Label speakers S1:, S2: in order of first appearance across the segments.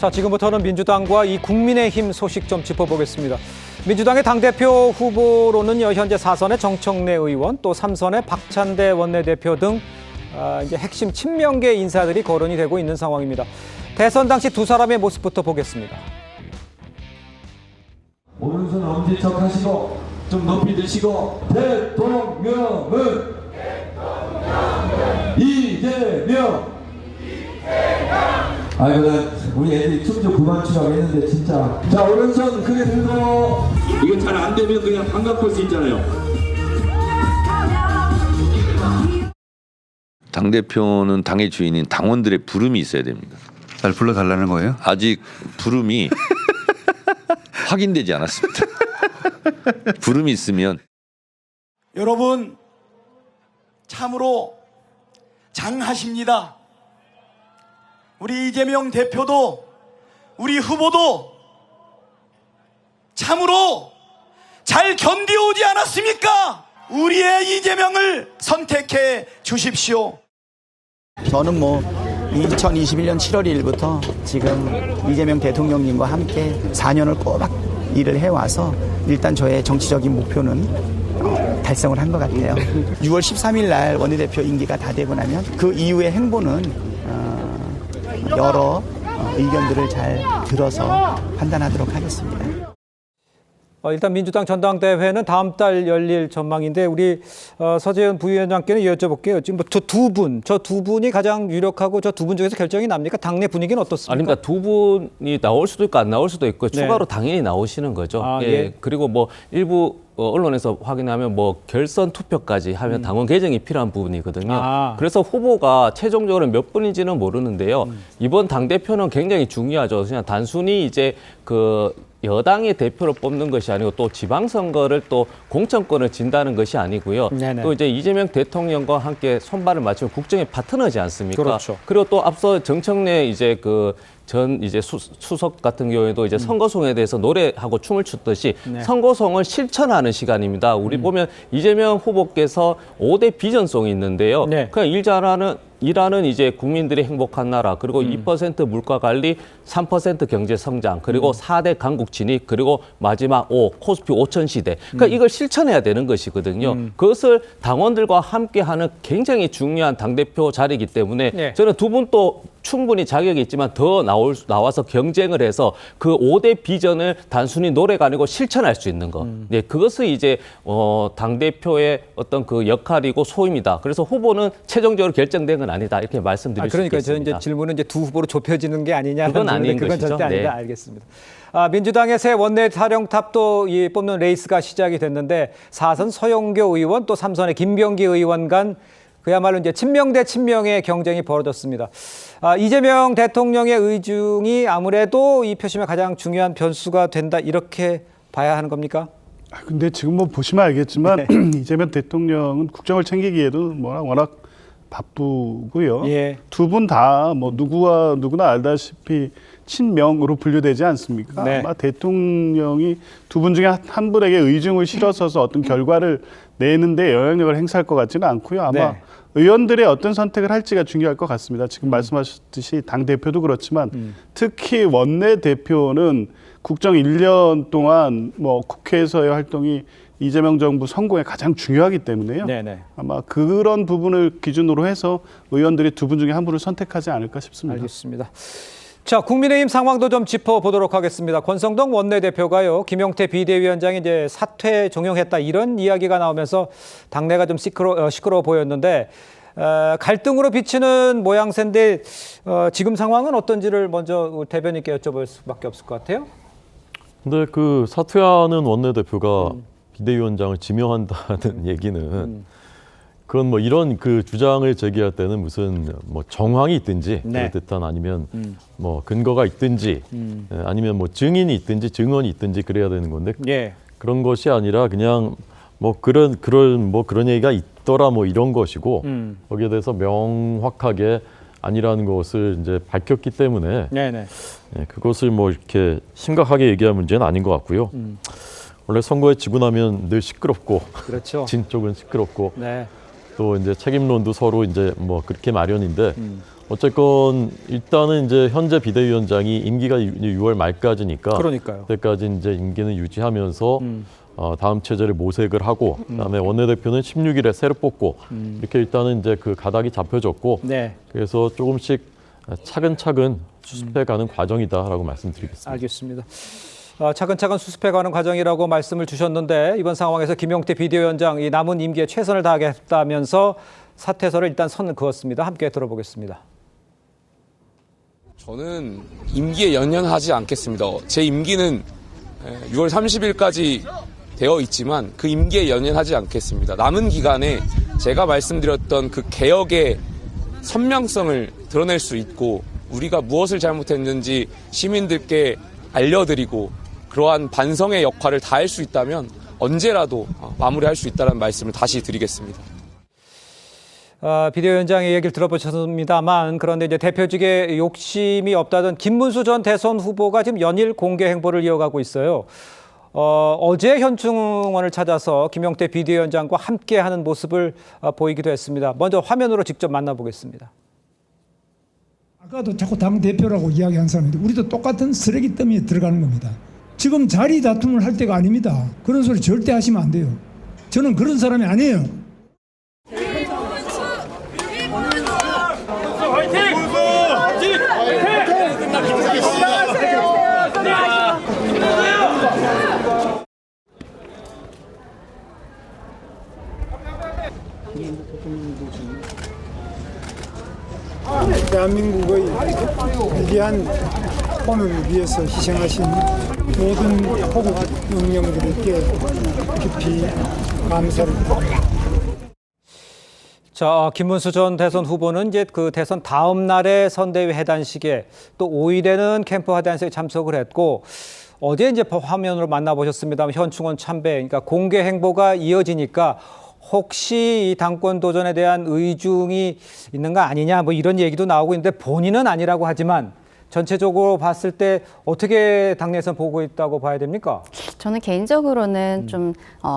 S1: 자, 지금부터는 민주당과 이 국민의힘 소식 좀 짚어보겠습니다. 민주당의 당대표 후보로는요, 현재 4선의 정청래 의원, 또 3선의 박찬대 원내대표 등 이제 핵심 친명계 인사들이 거론이 되고 있는 상황입니다. 대선 당시 두 사람의 모습부터 보겠습니다.
S2: 오른손 엄지척 하시고 좀 높이 드시고 대통령은 이재명. 아이고 나 우리 애들이 춤 좀 그만 추라고 했는데 진짜. 자 오른손 크게 들고.
S3: 이거 잘 안 되면 그냥 반갑 볼 수 있잖아요.
S4: 당대표는 당의 주인인 당원들의 부름이 있어야 됩니다.
S5: 날 불러달라는 거예요?
S4: 아직 부름이 확인되지 않았습니다. 부름이 있으면.
S6: 여러분 참으로 장하십니다. 우리 이재명 대표도 우리 후보도 참으로 잘 견디오지 않았습니까? 우리의 이재명을 선택해 주십시오.
S7: 저는 2021년 7월 1일부터 지금 이재명 대통령님과 함께 4년을 꼬박 일을 해와서 일단 저의 정치적인 목표는 달성을 한 것 같아요. 6월 13일 날 원내대표 임기가 다 되고 나면 그 이후의 행보는 여러 의견들을 잘 들어서 판단하도록 하겠습니다.
S1: 일단 민주당 전당대회는 다음 달 열릴 전망인데 우리 서재현 부위원장께는 여쭤볼게요. 지금 저 두 분이 가장 유력하고 저 두 분 중에서 결정이 납니까? 당내 분위기는 어떻습니까?
S8: 아니, 그러니까 두 분이 나올 수도 있고 안 나올 수도 있고
S1: 네.
S8: 추가로 당연히 나오시는 거죠.
S1: 아,
S8: 예.
S1: 예.
S8: 그리고 일부 언론에서 확인하면 결선 투표까지 하면 당원 개정이 필요한 부분이거든요.
S1: 아.
S8: 그래서 후보가 최종적으로 몇 분인지는 모르는데요. 이번 당 대표는 굉장히 중요하죠. 그냥 단순히 이제 여당의 대표를 뽑는 것이 아니고 또 지방선거를 또 공천권을 진다는 것이 아니고요.
S1: 네네.
S8: 또 이제 이재명 대통령과 함께 손발을 맞추는 국정의 파트너지 않습니까?
S1: 그렇죠.
S8: 그리고 또 앞서 정청래 전 수석 같은 경우에도 이제 선거송에 대해서 노래하고 춤을 췄듯이
S1: 네.
S8: 선거송을 실천하는 시간입니다. 우리 보면 이재명 후보께서 5대 비전송이 있는데요.
S1: 네.
S8: 그냥 일하는 이제 국민들이 행복한 나라, 그리고 2% 물가 관리, 3% 경제 성장, 그리고 4대 강국 진입, 그리고 마지막 5 코스피 5천 시대. 그러니까 이걸 실천해야 되는 것이거든요. 그것을 당원들과 함께하는 굉장히 중요한 당대표 자리이기 때문에
S1: 네.
S8: 저는 두 분 또 충분히 자격이 있지만 더 나와서 경쟁을 해서 그 5대 비전을 단순히 노래가 아니고 실천할 수 있는 것. 네, 그것이 이제 당대표의 어떤 그 역할이고 소임이다. 그래서 후보는 최종적으로 결정된 건 아니다. 이렇게 말씀드릴 수
S1: 그러니까
S8: 있겠습니다.
S1: 저 이제 질문은 이제 두 후보로 좁혀지는 게 아니냐는
S8: 그건 아닌
S1: 그건
S8: 것이죠.
S1: 절대 아니다.
S8: 네.
S1: 알겠습니다. 민주당의 새 원내 사령탑도 뽑는 레이스가 시작이 됐는데 4선 서영교 의원 또 3선의 김병기 의원 간 그야말로 이제 친명 대 친명의 경쟁이 벌어졌습니다. 이재명 대통령의 의중이 아무래도 이 표심의 가장 중요한 변수가 된다 이렇게 봐야 하는 겁니까?
S9: 근데 지금 보시면 알겠지만
S1: 네.
S9: 이재명 대통령은 국정을 챙기기에도 워낙 바쁘고요.
S1: 예.
S9: 두 분 다 누구나 알다시피 친명으로 분류되지 않습니까?
S1: 네.
S9: 아마 대통령이 두 분 중에 한 분에게 의중을 실어서서 어떤 결과를 내는데 영향력을 행사할 것 같지는 않고요. 아마
S1: 네.
S9: 의원들의 어떤 선택을 할지가 중요할 것 같습니다. 지금 말씀하셨듯이 당대표도 그렇지만 특히 원내대표는 국정 1년 동안 국회에서의 활동이 이재명 정부 성공에 가장 중요하기 때문에요.
S1: 네네.
S9: 아마 그런 부분을 기준으로 해서 의원들이 두 분 중에 한 분을 선택하지 않을까 싶습니다.
S1: 알겠습니다. 자, 국민의힘 상황도 좀 짚어보도록 하겠습니다. 권성동 원내대표가요, 김용태 비대위원장이 이제 사퇴 종용했다 이런 이야기가 나오면서 당내가 좀 시끄러워 보였는데 갈등으로 비치는 모양새인데 지금 상황은 어떤지를 먼저 대변인께 여쭤볼 수밖에 없을 것 같아요.
S10: 근데 사퇴하는 원내대표가 비대위원장을 지명한다는 얘기는 그건 이런 주장을 제기할 때는 무슨 정황이 있든지
S1: 네.
S10: 그렇듯한 아니면 근거가 있든지 아니면 증인이 있든지 증언이 있든지 그래야 되는 건데
S1: 예.
S10: 그런 것이 아니라 그냥 그런 얘기가 있더라 이런 것이고 거기에 대해서 명확하게 아니라는 것을 이제 밝혔기 때문에
S1: 네네.
S10: 그것을 이렇게 심각하게 얘기할 문제는 아닌 것 같고요. 원래 선거에 지고 나면 늘 시끄럽고
S1: 그렇죠.
S10: 진 쪽은 시끄럽고
S1: 네.
S10: 또 이제 책임론도 서로 이제 그렇게 마련인데 어쨌건 일단은 이제 현재 비대위원장이 임기가 6월 말까지니까
S1: 그러니까요.
S10: 그때까지 이제 임기는 유지하면서 다음 체제를 모색을 하고 그다음에 원내대표는 16일에 새로 뽑고 이렇게 일단은 이제 그 가닥이 잡혀졌고
S1: 네.
S10: 그래서 조금씩 차근차근 수습해가는 과정이다라고 말씀드리겠습니다.
S1: 알겠습니다. 차근차근 수습해가는 과정이라고 말씀을 주셨는데 이번 상황에서 김용태 비대위원장 이 남은 임기에 최선을 다하겠다면서 사퇴서를 일단 선을 그었습니다. 함께 들어보겠습니다.
S5: 저는 임기에 연연하지 않겠습니다. 제 임기는 6월 30일까지 되어 있지만 그 임기에 연연하지 않겠습니다. 남은 기간에 제가 말씀드렸던 그 개혁의 선명성을 드러낼 수 있고 우리가 무엇을 잘못했는지 시민들께 알려드리고 그러한 반성의 역할을 다할 수 있다면 언제라도 마무리할 수 있다는 말씀을 다시 드리겠습니다.
S1: 비대위원장의 얘기를 들어보셨습니다만 그런데 이제 대표직에 욕심이 없다던 김문수 전 대선 후보가 지금 연일 공개 행보를 이어가고 있어요. 어제 현충원을 찾아서 김용태 비대위원장과 함께하는 모습을 보이기도 했습니다. 먼저 화면으로 직접 만나보겠습니다.
S11: 아까도 자꾸 당대표라고 이야기한 사람인데 우리도 똑같은 쓰레기 더미에 들어가는 겁니다. 지금 자리 다툼을 할 때가 아닙니다. 그런 소리 절대 하시면 안 돼요. 저는 그런 사람이 아니에요. 대한민국의 위대한 혼을 위해서 희생하신 모든 호국 영령들에게 깊이 감사를 드립니다.
S1: 자, 김문수 전 대선 후보는 이제 그 대선 다음 날에 선대위 해단식에 또 5일에는 캠프 해단식에 참석을 했고 어제 이제 화면으로 만나보셨습니다만 현충원 참배, 그러니까 공개 행보가 이어지니까 혹시 이 당권 도전에 대한 의중이 있는 거 아니냐 뭐 이런 얘기도 나오고 있는데 본인은 아니라고 하지만 전체적으로 봤을 때 어떻게 당내에서 보고 있다고 봐야 됩니까?
S12: 저는 개인적으로는 좀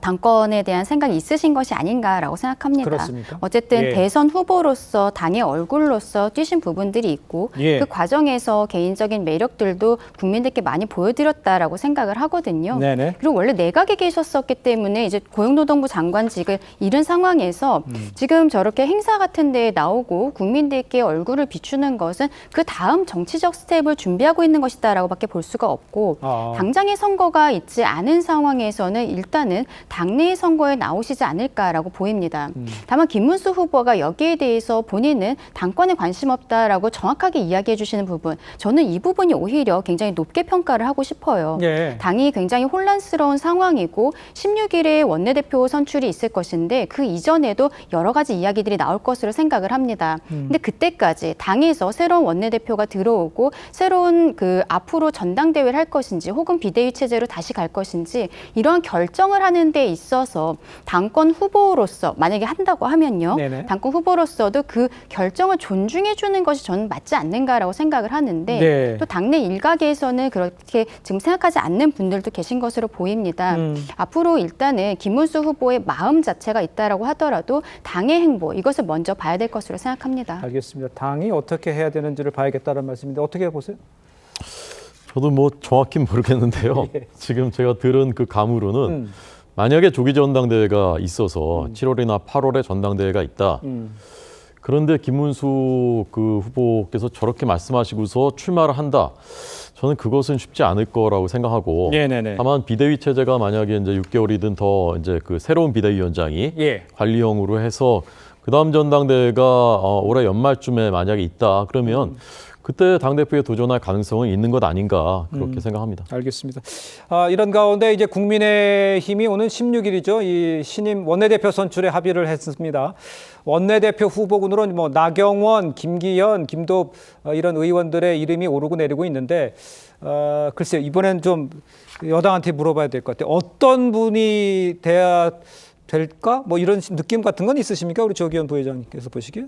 S12: 당권에 대한 생각이 있으신 것이 아닌가라고 생각합니다.
S1: 그렇습니까?
S12: 어쨌든
S1: 예.
S12: 대선 후보로서 당의 얼굴로서 뛰신 부분들이 있고
S1: 예.
S12: 그 과정에서 개인적인 매력들도 국민들께 많이 보여드렸다라고 생각을 하거든요.
S1: 네네.
S12: 그리고 원래 내각에 계셨었기 때문에 이제 고용노동부 장관직을 잃은 상황에서 지금 저렇게 행사 같은 데에 나오고 국민들께 얼굴을 비추는 것은 그 다음 정치적 스텝을 준비하고 있는 것이다라고밖에 볼 수가 없고 당장의 선거가 있지 않은 상황에서는 일단은 당내의 선거에 나오시지 않을까라고 보입니다. 다만 김문수 후보가 여기에 대해서 본인은 당권에 관심 없다라고 정확하게 이야기해 주시는 부분, 저는 이 부분이 오히려 굉장히 높게 평가를 하고 싶어요.
S1: 예.
S12: 당이 굉장히 혼란스러운 상황이고 16일에 원내대표 선출이 있을 것인데 그 이전에도 여러 가지 이야기들이 나올 것으로 생각을 합니다. 근데 그때까지 당에서 새로운 원내대표가 들어오고 새로운 그 앞으로 전당대회를 할 것인지 혹은 비대위 체제로 다시 갈 것인지 이러한 결정을 하는 데 있어서 당권 후보로서 만약에 한다고 하면요.
S1: 네네.
S12: 당권 후보로서도 그 결정을 존중해 주는 것이 저는 맞지 않는가라고 생각을 하는데
S1: 네.
S12: 또 당내 일각에서는 그렇게 지금 생각하지 않는 분들도 계신 것으로 보입니다. 앞으로 일단은 김문수 후보의 마음 자체가 있다라고 하더라도 당의 행보 이것을 먼저 봐야 될 것으로 생각합니다.
S1: 알겠습니다. 당이 어떻게 해야 되는지를 봐야겠다는 말씀인데 어떻게 보세요?
S10: 저도 뭐 정확히 모르겠는데요.
S1: 예.
S10: 지금 제가 들은 그 감으로는 만약에 조기 전당대회가 있어서 7월이나 8월에 전당대회가 있다. 그런데 김문수 그 후보께서 저렇게 말씀하시고서 출마를 한다. 저는 그것은 쉽지 않을 거라고 생각하고
S1: 네네네.
S10: 다만 비대위 체제가 만약에 이제 6개월이든 더 이제 그 새로운 비대위원장이
S1: 예.
S10: 관리형으로 해서 그다음 전당대회가 올해 연말쯤에 만약에 있다. 그러면 그때 당대표에 도전할 가능성은 있는 것 아닌가 그렇게 생각합니다.
S1: 알겠습니다. 이런 가운데 이제 국민의힘이 오는 16일이죠. 이 신임 원내대표 선출에 합의를 했습니다. 원내대표 후보군으로는 뭐 나경원, 김기현, 김도읍 이런 의원들의 이름이 오르고 내리고 있는데 글쎄요. 이번엔 좀 여당한테 물어봐야 될 것 같아요. 어떤 분이 돼야 될까? 뭐 이런 느낌 같은 건 있으십니까? 우리 조기현 부회장님께서 보시기에?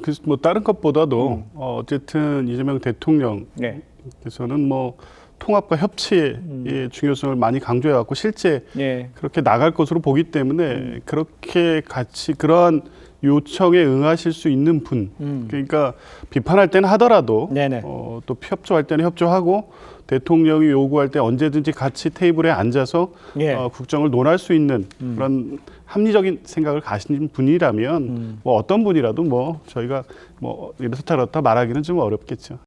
S9: 그래서 뭐 다른 것보다도 어쨌든 이재명 대통령께서는
S1: 네.
S9: 뭐 통합과 협치의 중요성을 많이 강조해왔고 실제
S1: 예.
S9: 그렇게 나갈 것으로 보기 때문에 그렇게 같이 그러한 요청에 응하실 수 있는 분. 그러니까 비판할 때는 하더라도
S1: 네네.
S9: 또 협조할 때는 협조하고 대통령이 요구할 때 언제든지 같이 테이블에 앉아서
S1: 예.
S9: 국정을 논할 수 있는 그런 합리적인 생각을 가진 분이라면 뭐 어떤 분이라도 뭐 저희가 뭐 이렇다 저렇다 말하기는 좀 어렵겠죠.